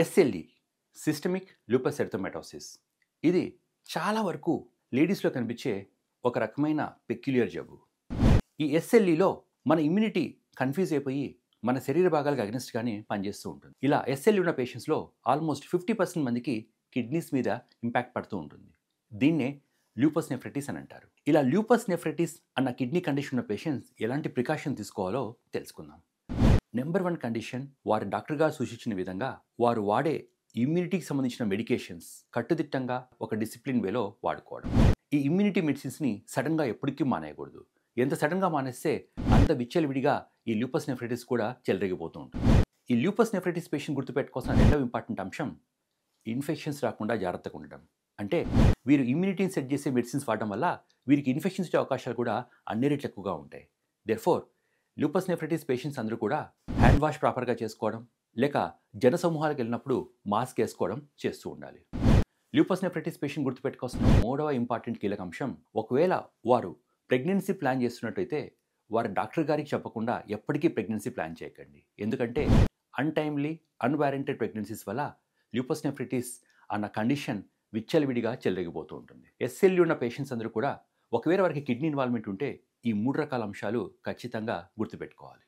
SLE systemic lupus ఎరిథెమాటోసిస్ ఇది చాలా వరకు లేడీస్లో కనిపించే ఒక రకమైన పెక్యులియర్ జబ్బు. ఈ ఎస్ఎల్ఈలో మన ఇమ్యూనిటీ కన్ఫ్యూజ్ అయిపోయి మన శరీర భాగాలకు అగ్నెస్ట్గానే పనిచేస్తూ ఉంటుంది. ఇలా ఎస్ఎల్ఈ ఉన్న పేషెంట్స్లో ఆల్మోస్ట్ 50% మందికి కిడ్నీస్ మీద ఇంపాక్ట్ పడుతూ ఉంటుంది. దీన్నే లూపస్ నెఫ్రైటిస్ అని అంటారు. ఇలా లూపస్ నెఫ్రైటిస్ అన్న కిడ్నీ కండిషన్ ఉన్న పేషెంట్స్ ఎలాంటి ప్రికాషన్ తీసుకోవాలో తెలుసుకుందాం. నెంబర్ 1 కండిషన్, వారి డాక్టర్ గారు సూచించిన విధంగా వారు వాడే ఇమ్యూనిటీకి సంబంధించిన మెడికేషన్స్ కట్టుదిట్టంగా ఒక డిసిప్లిన్ వేలో వాడుకోవడం. ఈ ఇమ్యూనిటీ మెడిసిన్స్ని సడన్గా ఎప్పటికీ మానేయకూడదు. ఎంత సడన్గా మానేస్తే అంత విచ్చలవిడిగా ఈ లూపస్ నెఫ్రైటిస్ కూడా చెలరేగిపోతూ ఉంటుంది. ఈ లూపస్ నెఫ్రైటిస్ పేషెంట్ గుర్తుపెట్టుకోవాల్సిన రెండవ ఇంపార్టెంట్ అంశం ఇన్ఫెక్షన్స్ రాకుండా జాగ్రత్తగా ఉండడం. అంటే వీరు ఇమ్యూనిటీని సెట్ చేసే మెడిసిన్స్ వాడడం వల్ల వీరికి ఇన్ఫెక్షన్స్ వచ్చే అవకాశాలు కూడా అన్ని రెట్లు ఎక్కువగా ఉంటాయి. దేర్ఫోర్ లూపస్ నెఫ్రైటిస్ పేషెంట్స్ అందరూ కూడా హ్యాండ్ వాష్ ప్రాపర్గా చేసుకోవడం, లేక జనసమూహాలకు వెళ్ళినప్పుడు మాస్క్ వేసుకోవడం చేస్తూ ఉండాలి. లూపస్ నెఫ్రైటిస్ పేషెంట్ గుర్తుపెట్టుకోవాల్సిన మూడవ ఇంపార్టెంట్ కీలక అంశం, ఒకవేళ వారు ప్రెగ్నెన్సీ ప్లాన్ చేస్తున్నట్టయితే వారి డాక్టర్ గారికి చెప్పకుండా ఎప్పటికీ ప్రెగ్నెన్సీ ప్లాన్ చేయకండి. ఎందుకంటే అన్టైమ్లీ అన్వారెంటెడ్ ప్రెగ్నెన్సీస్ వల్ల లూపస్ నెఫ్రైటిస్ అన్న కండిషన్ విచ్చలవిడిగా చెలరేగిపోతూ ఉంటుంది. ఎస్ఎల్ఈ ఉన్న పేషెంట్స్ అందరూ కూడా ఒకవేళ వారికి కిడ్నీ ఇన్వాల్వ్మెంట్ ఉంటే ఈ 3 రకాల అంశాలు ఖచ్చితంగా గుర్తుపెట్టుకోవాలి.